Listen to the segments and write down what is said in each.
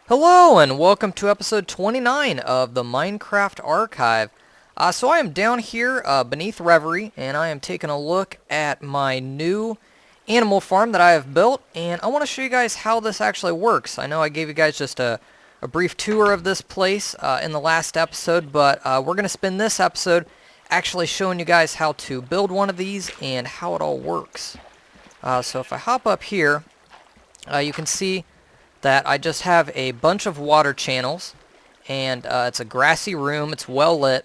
Hello and welcome to episode 29 of the Minecraft Archive. So I am down here beneath Reverie, and I am taking a look at my new animal farm that I have built, and I want to show you guys how this actually works. I know I gave you guys just a brief tour of this place in the last episode, but we're going to spend this episode actually showing you guys how to build one of these and how it all works. So if I hop up here, you can see that I just have a bunch of water channels, and it's a grassy room, it's well lit,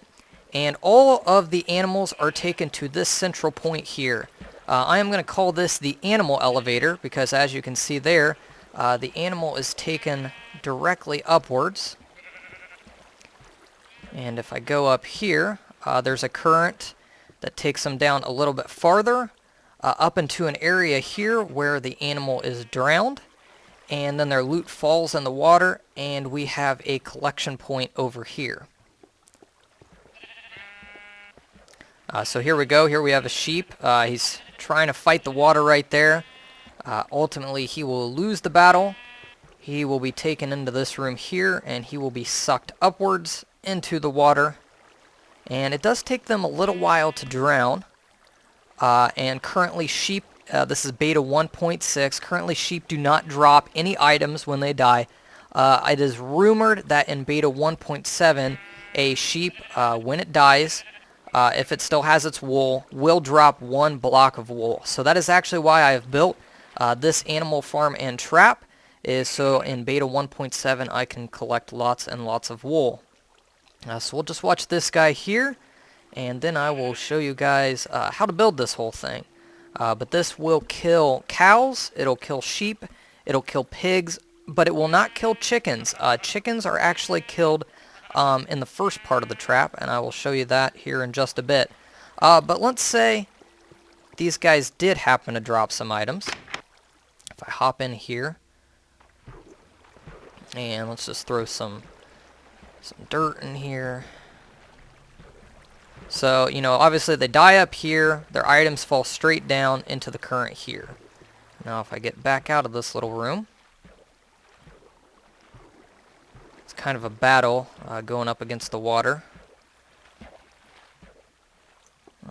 and all of the animals are taken to this central point here. I am going to call this the animal elevator because, as you can see there, the animal is taken directly upwards. And if I go up here, there's a current that takes them down a little bit farther, up into an area here where the animal is drowned. And then their loot falls in the water, and we have a collection point over here. So here we go. Here we have a sheep. He's trying to fight the water right there. Ultimately, he will lose the battle. He will be taken into this room here, and he will be sucked upwards into the water. And it does take them a little while to drown. And currently, sheep... this is beta 1.6. Currently, sheep do not drop any items when they die. It is rumored that in beta 1.7, a sheep, when it dies, if it still has its wool, will drop 1 block of wool. So that is actually why I have built this animal farm and trap, is so in beta 1.7 I can collect lots and lots of wool. So we'll just watch this guy here, and then I will show you guys how to build this whole thing. But this will kill cows, it'll kill sheep, it'll kill pigs, but it will not kill chickens. Chickens are actually killed in the first part of the trap, and I will show you that here in just a bit. But let's say these guys did happen to drop some items. If I hop in here, and let's just throw some dirt in here. So, you know, obviously they die up here, their items fall straight down into the current here. Now if I get back out of this little room, it's kind of a battle going up against the water.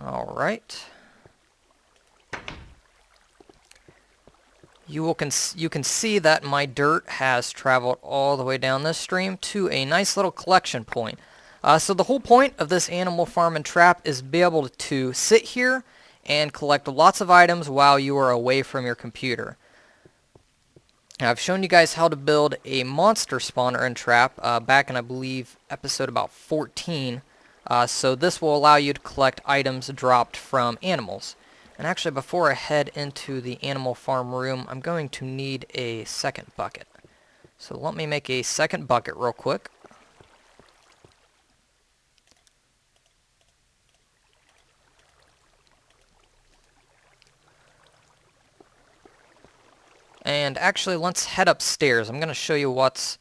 Alright. You can see that my dirt has traveled all the way down this stream to a nice little collection point. So the whole point of this animal farm and trap is to be able to sit here and collect lots of items while you are away from your computer. Now, I've shown you guys how to build a monster spawner and trap back in, I believe, episode about 14. So this will allow you to collect items dropped from animals. And actually, before I head into the animal farm room, I'm going to need a second bucket. So let me make a second bucket real quick. And actually, let's head upstairs. I'm going to show you what's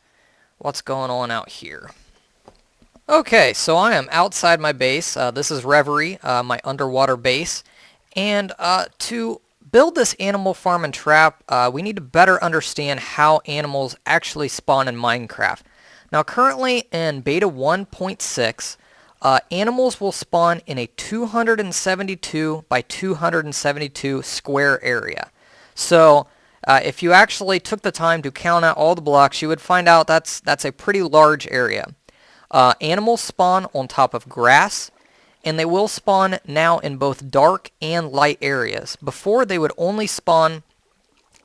going on out here. Okay, so I am outside my base. This is Reverie, my underwater base. And to build this animal farm and trap, we need to better understand how animals actually spawn in Minecraft. Now, currently in beta 1.6, animals will spawn in a 272 by 272 square area. So if you actually took the time to count out all the blocks, you would find out that's a pretty large area. Animals spawn on top of grass, and they will spawn now in both dark and light areas. Before, they would only spawn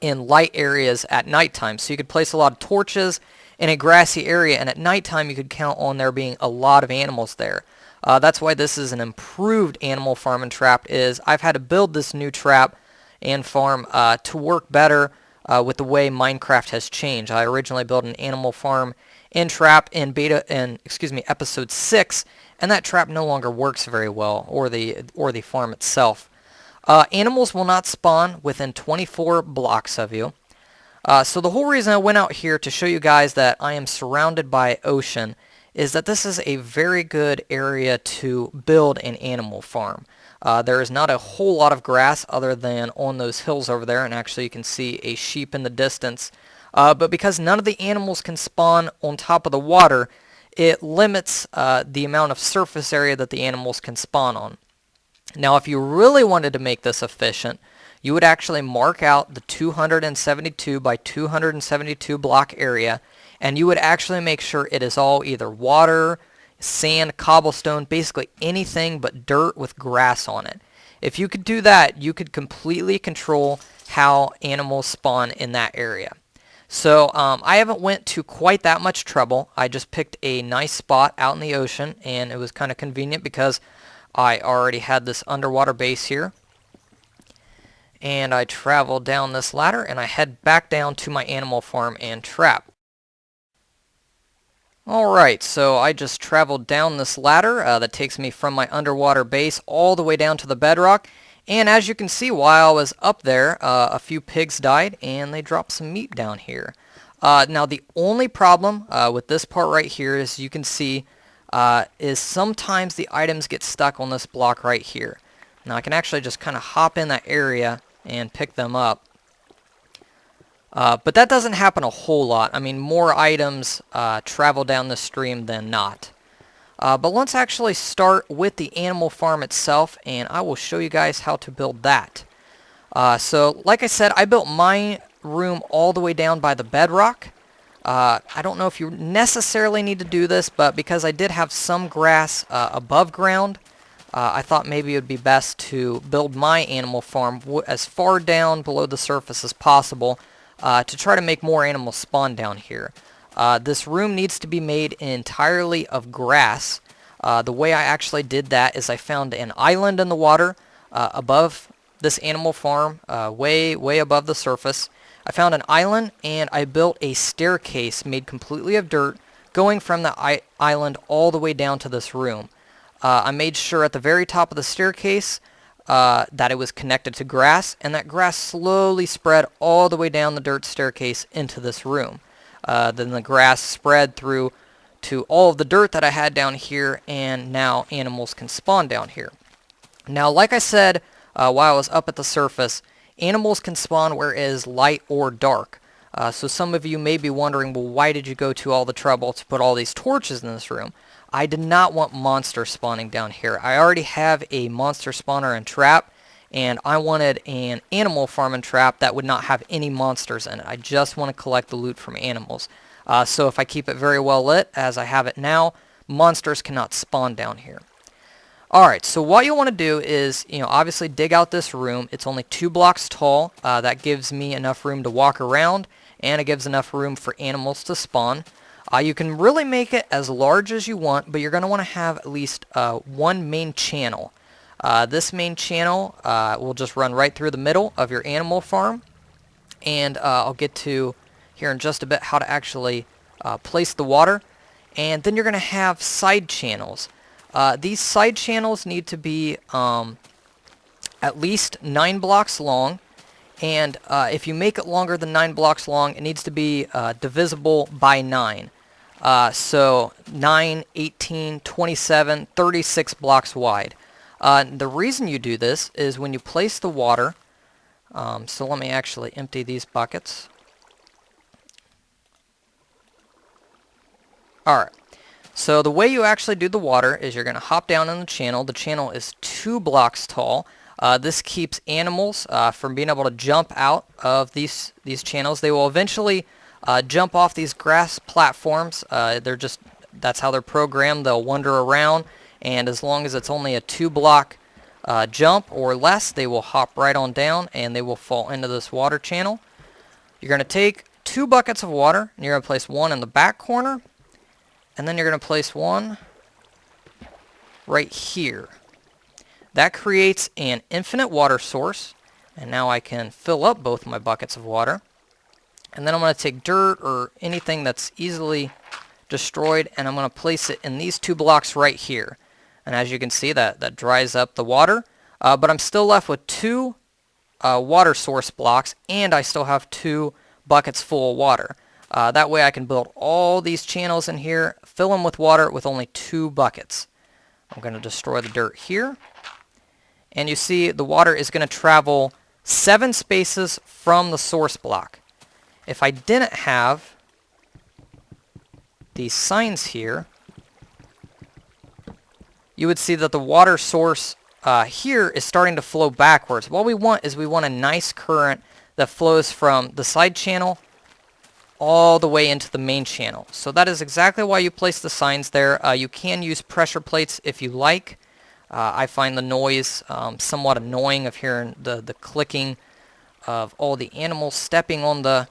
in light areas at nighttime, so you could place a lot of torches in a grassy area, and at nighttime you could count on there being a lot of animals there. That's why this is an improved animal farm and trap. I've had to build this new trap and farm to work better with the way Minecraft has changed. I originally built an animal farm and trap in episode 6, and that trap no longer works very well, or the farm itself. Animals will not spawn within 24 blocks of you. So the whole reason I went out here to show you guys that I am surrounded by ocean is that this is a very good area to build an animal farm. There is not a whole lot of grass other than on those hills over there, and actually you can see a sheep in the distance. But because none of the animals can spawn on top of the water, it limits the amount of surface area that the animals can spawn on. Now, if you really wanted to make this efficient, you would actually mark out the 272 by 272 block area, and you would actually make sure it is all either water, sand, cobblestone, basically anything but dirt with grass on it. If you could do that, you could completely control how animals spawn in that area. So I haven't went to quite that much trouble. I just picked a nice spot out in the ocean, and it was kind of convenient because I already had this underwater base here. And I travel down this ladder and I head back down to my animal farm and trap. Alright, so I just traveled down this ladder that takes me from my underwater base all the way down to the bedrock. And as you can see, while I was up there, a few pigs died and they dropped some meat down here. Now the only problem with this part right here, as you can see, is sometimes the items get stuck on this block right here. Now I can actually just kind of hop in that area and pick them up. But that doesn't happen a whole lot. I mean, more items travel down the stream than not. But let's actually start with the animal farm itself, and I will show you guys how to build that. So, like I said, I built my room all the way down by the bedrock. I don't know if you necessarily need to do this, but because I did have some grass above ground, I thought maybe it would be best to build my animal farm as far down below the surface as possible to try to make more animals spawn down here. This room needs to be made entirely of grass. The way I actually did that is I found an island in the water above this animal farm, way above the surface. I found an island and I built a staircase made completely of dirt going from the island all the way down to this room. I made sure at the very top of the staircase that it was connected to grass, and that grass slowly spread all the way down the dirt staircase into this room. Then the grass spread through to all of the dirt that I had down here, and now animals can spawn down here. Now, like I said while I was up at the surface, animals can spawn where it is light or dark. So some of you may be wondering, well, why did you go to all the trouble to put all these torches in this room? I did not want monsters spawning down here. I already have a monster spawner and trap, and I wanted an animal farm and trap that would not have any monsters in it. I just want to collect the loot from animals. So if I keep it very well lit, as I have it now, monsters cannot spawn down here. Alright, so what you want to do is, obviously dig out this room. It's only 2 blocks tall. That gives me enough room to walk around, and it gives enough room for animals to spawn. You can really make it as large as you want, but you're going to want to have at least one main channel. This main channel will just run right through the middle of your animal farm, and I'll get to here in just a bit how to actually place the water. And then you're going to have side channels. These side channels need to be at least 9 blocks long. And if you make it longer than 9 blocks long, it needs to be divisible by 9. So 9, 18, 27, 36 blocks wide. The reason you do this is when you place the water, so let me actually empty these buckets. Alright, so the way you actually do the water is you're going to hop down in the channel. The channel is 2 blocks tall. This keeps animals from being able to jump out of these channels. They will eventually jump off these grass platforms. That's how they're programmed. They'll wander around, and as long as it's only a 2-block jump or less, they will hop right on down and they will fall into this water channel. You're going to take 2 buckets of water, and you're going to place one in the back corner, and then you're going to place one right here. That creates an infinite water source, and now I can fill up both my buckets of water. And then I'm going to take dirt or anything that's easily destroyed, and I'm going to place it in these 2 blocks right here. And as you can see, that dries up the water, but I'm still left with 2 water source blocks, and I still have 2 buckets full of water. That way I can build all these channels in here, fill them with water with only 2 buckets. I'm going to destroy the dirt here. and you see the water is going to travel 7 spaces from the source block. If I didn't have these signs here, you would see that the water source here is starting to flow backwards. What we want is we want a nice current that flows from the side channel all the way into the main channel. So that is exactly why you place the signs there. You can use pressure plates if you like. I find the noise somewhat annoying of hearing the clicking of all the animals stepping on the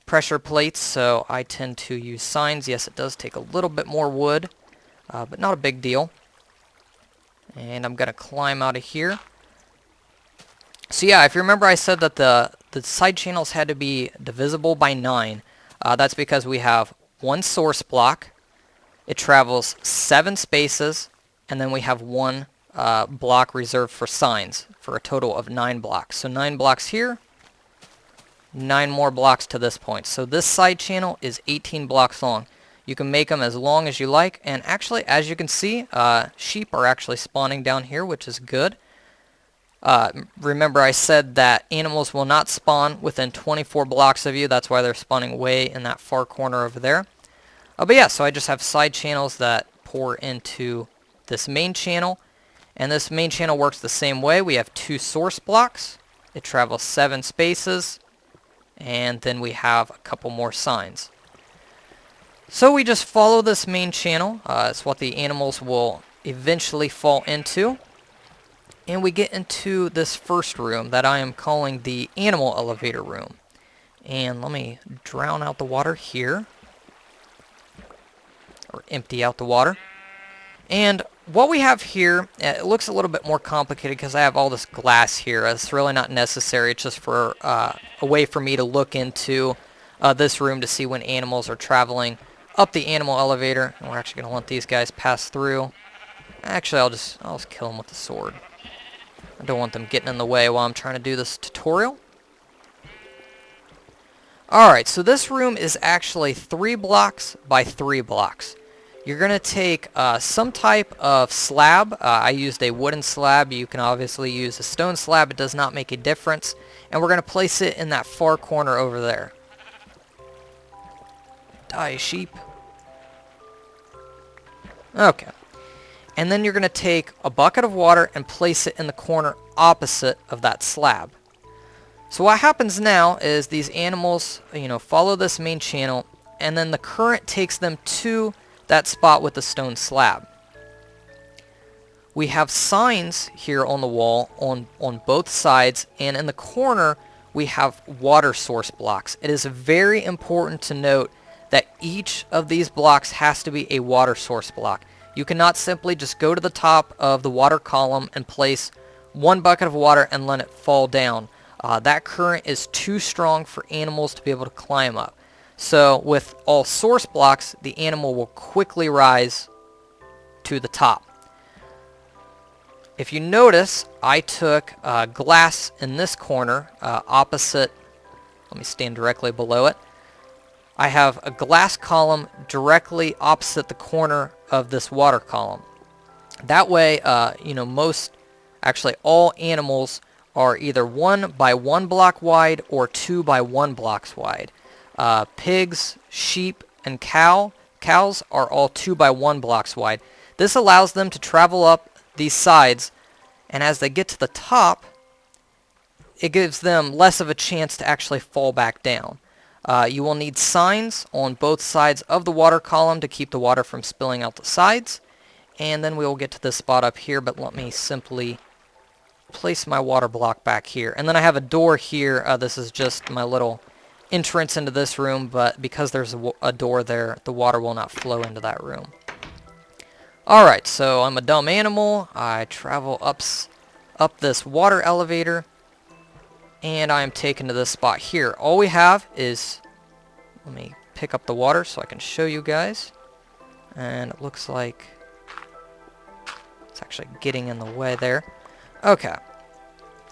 pressure plates, so I tend to use signs. Yes, it does take a little bit more wood, but not a big deal. And I'm going to climb out of here. So yeah, if you remember, I said that the side channels had to be divisible by 9. That's because we have one source block. It travels 7 spaces, and then we have one block reserved for signs for a total of 9 blocks. So 9 blocks here, 9 more blocks to this point. So this side channel is 18 blocks long. You can make them as long as you like, and actually, as you can see, sheep are actually spawning down here, which is good. Remember, I said that animals will not spawn within 24 blocks of you. That's why they're spawning way in that far corner over there. But yeah, so I just have side channels that pour into this main channel, and this main channel works the same way. We have 2 source blocks. It travels 7 spaces, and then we have a couple more signs. So we just follow this main channel. It's what the animals will eventually fall into. And we get into this first room that I am calling the animal elevator room. And let me drown out the water here. Or empty out the water. And what we have here, it looks a little bit more complicated because I have all this glass here. It's really not necessary. It's just for a way for me to look into this room to see when animals are traveling up the animal elevator. And we're actually going to let these guys pass through. Actually, I'll just kill them with the sword. I don't want them getting in the way while I'm trying to do this tutorial. Alright, so this room is actually 3 blocks by 3 blocks. You're going to take some type of slab. I used a wooden slab. You can obviously use a stone slab. It does not make a difference. And we're going to place it in that far corner over there. Die, sheep. Okay. And then you're going to take a bucket of water and place it in the corner opposite of that slab. So what happens now is these animals, follow this main channel, and then the current takes them to that spot with the stone slab. We have signs here on the wall on both sides, and in the corner we have water source blocks. It is very important to note that each of these blocks has to be a water source block. You cannot simply just go to the top of the water column and place one bucket of water and let it fall down. That current is too strong for animals to be able to climb up. So with all source blocks, the animal will quickly rise to the top. If you notice, I took glass in this corner opposite. Let me stand directly below it. I have a glass column directly opposite the corner of this water column. That way, actually all animals are either 1 by 1 block wide or 2 by 1 blocks wide. Pigs, sheep, and cows are all 2 by 1 blocks wide. This allows them to travel up these sides, and as they get to the top, it gives them less of a chance to actually fall back down. You will need signs on both sides of the water column to keep the water from spilling out the sides. And then we will get to this spot up here, but let me simply place my water block back here. And then I have a door here. This is just my little entrance into this room, but because there's a door there, the water will not flow into that room. Alright, so I'm a dumb animal. I travel up this water elevator. And I am taken to this spot here. All we have is, let me pick up the water so I can show you guys. And it looks like it's actually getting in the way there. Okay.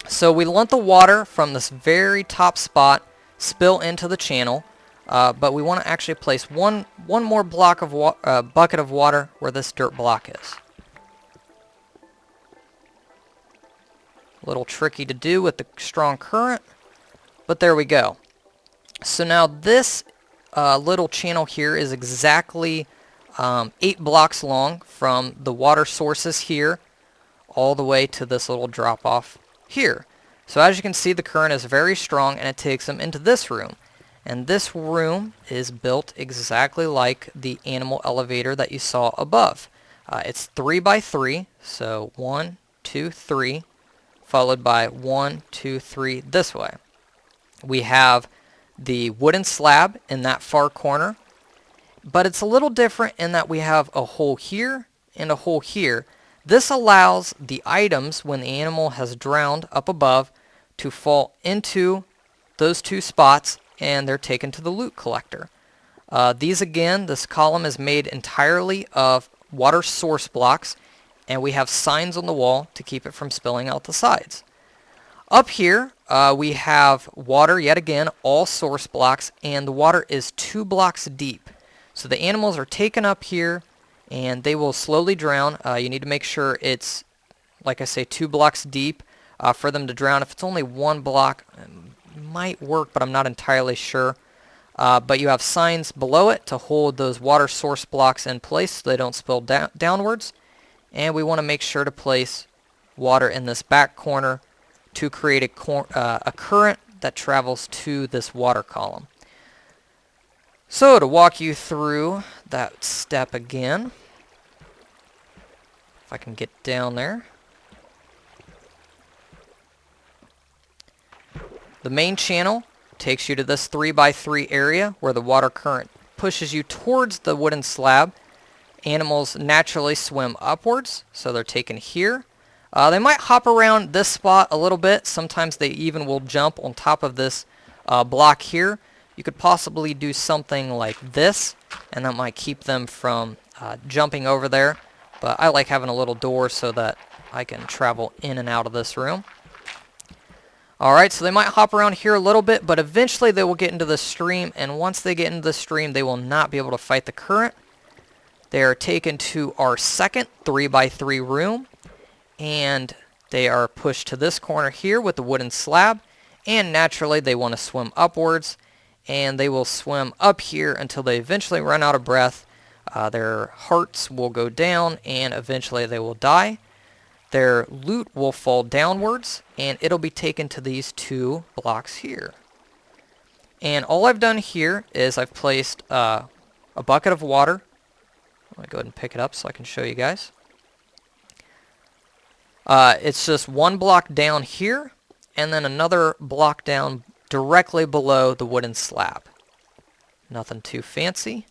So we let the water from this very top spot spill into the channel. But we want to actually place one more block of bucket of water where this dirt block is. A little tricky to do with the strong current, but there we go. So now this little channel here is exactly 8 blocks long from the water sources here all the way to this little drop off here. So as you can see, the current is very strong and it takes them into this room. And this room is built exactly like the animal elevator that you saw above. It's 3 by 3, so 1, 2, 3, followed by 1, 2, 3 this way. We have the wooden slab in that far corner, but it's a little different in that we have a hole here and a hole here. This allows the items, when the animal has drowned up above, to fall into those two spots and they're taken to the loot collector. This column is made entirely of water source blocks, and we have signs on the wall to keep it from spilling out the sides. Up here, we have water, yet again, all source blocks, and the water is 2 blocks deep. So the animals are taken up here, and they will slowly drown. You need to make sure it's, like I say, 2 blocks deep for them to drown. If it's only 1 block, it might work, but I'm not entirely sure. But you have signs below it to hold those water source blocks in place so they don't spill downwards. And we want to make sure to place water in this back corner to create a current that travels to this water column. So to walk you through that step again, if I can get down there. The main channel takes you to this 3 by 3 area where the water current pushes you towards the wooden slab. Animals naturally swim upwards, so they're taken here. They might hop around this spot a little bit. Sometimes they even will jump on top of this block here. You could possibly do something like this, and that might keep them from jumping over there. But I like having a little door so that I can travel in and out of this room. Alright, so they might hop around here a little bit, but eventually they will get into the stream, and once they get into the stream, they will not be able to fight the current. They are taken to our second 3 by 3 room, and they are pushed to this corner here with the wooden slab, and naturally they want to swim upwards, and they will swim up here until they eventually run out of breath. Their hearts will go down, and eventually they will die. Their loot will fall downwards, and it'll be taken to these 2 blocks here. And all I've done here is I've placed a bucket of water. I'm going to go ahead and pick it up so I can show you guys. It's just 1 block down here, and then another block down directly below the wooden slab. Nothing too fancy.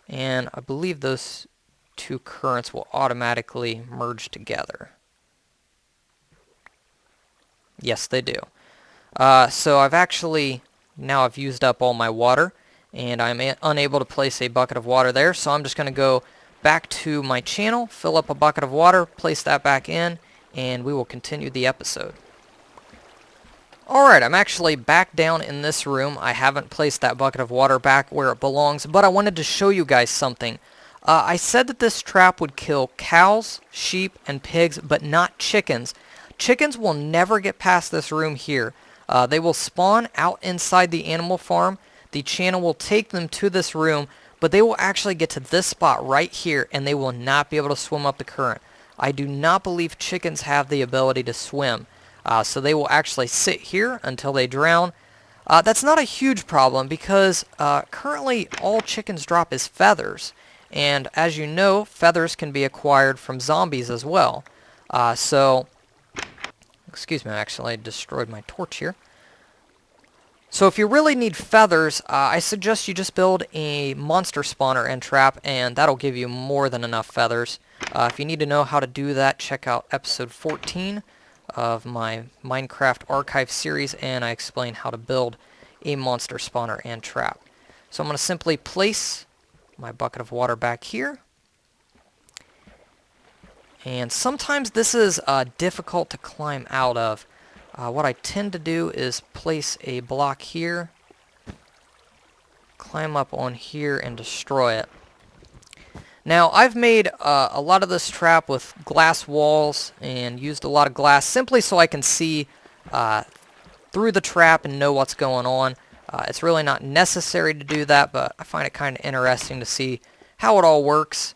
And I believe those 2 currents will automatically merge together. Yes, they do. So I've used up all my water, and I'm unable to place a bucket of water there, so I'm just going to go back to my channel, fill up a bucket of water, place that back in, and we will continue the episode. Alright, I'm actually back down in this room. I haven't placed that bucket of water back where it belongs, but I wanted to show you guys something. I said that this trap would kill cows, sheep, and pigs, but not chickens. Chickens will never get past this room here. They will spawn out inside the animal farm. The channel will take them to this room, but they will actually get to this spot right here, and they will not be able to swim up the current. I do not believe chickens have the ability to swim, so they will actually sit here until they drown. That's not a huge problem because currently all chickens drop is feathers. And as you know, feathers can be acquired from zombies as well. Excuse me, I destroyed my torch here. So if you really need feathers, I suggest you just build a monster spawner and trap, and that'll give you more than enough feathers. If you need to know how to do that, check out episode 14 of my Minecraft archive series, and I explain how to build a monster spawner and trap. So I'm going to simply place my bucket of water back here. And sometimes this is difficult to climb out of. What I tend to do is place a block here, climb up on here, and destroy it. Now, I've made a lot of this trap with glass walls and used a lot of glass simply so I can see through the trap and know what's going on. It's really not necessary to do that, but I find it kind of interesting to see how it all works.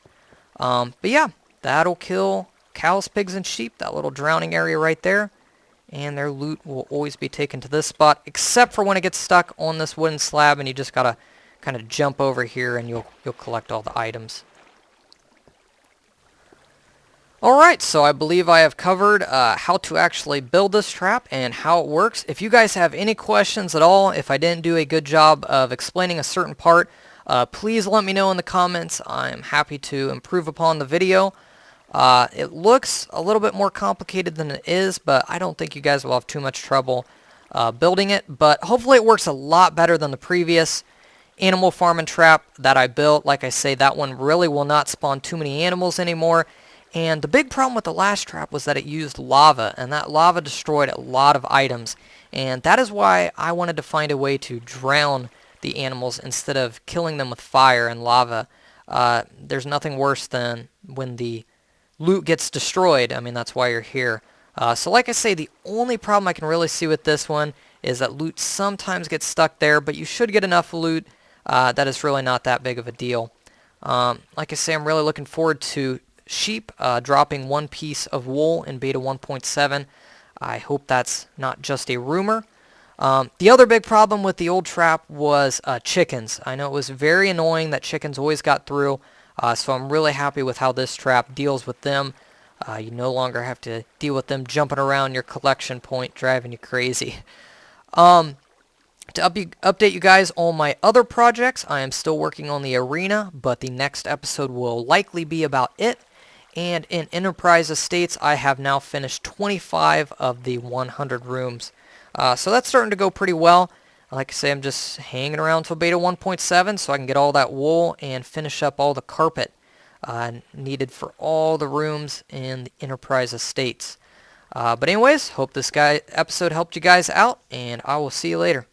But yeah, that'll kill cows, pigs, and sheep, that little drowning area right there. And their loot will always be taken to this spot, except for when it gets stuck on this wooden slab, and you just gotta kind of jump over here and you'll collect all the items. Alright, so I believe I have covered how to actually build this trap and how it works. If you guys have any questions at all, if I didn't do a good job of explaining a certain part, please let me know in the comments. I'm happy to improve upon the video. It looks a little bit more complicated than it is, but I don't think you guys will have too much trouble building it. But hopefully it works a lot better than the previous animal farming trap that I built. Like I say, that one really will not spawn too many animals anymore. And the big problem with the last trap was that it used lava, and that lava destroyed a lot of items. And that is why I wanted to find a way to drown the animals instead of killing them with fire and lava. There's nothing worse than when the loot gets destroyed. I mean, that's why you're here. So like I say, the only problem I can really see with this one is that loot sometimes gets stuck there, but you should get enough loot that is really not that big of a deal. Like I say, I'm really looking forward to sheep dropping one piece of wool in beta 1.7. I hope that's not just a rumor. The other big problem with the old trap was chickens. I know it was very annoying that chickens always got through, so I'm really happy with how this trap deals with them. You no longer have to deal with them jumping around your collection point, driving you crazy. To update you guys on my other projects, I am still working on the arena, but the next episode will likely be about it. And in Enterprise Estates, I have now finished 25 of the 100 rooms. So that's starting to go pretty well. Like I say, I'm just hanging around till beta 1.7 so I can get all that wool and finish up all the carpet needed for all the rooms in the Enterprise Estates. But anyways, hope this episode helped you guys out, and I will see you later.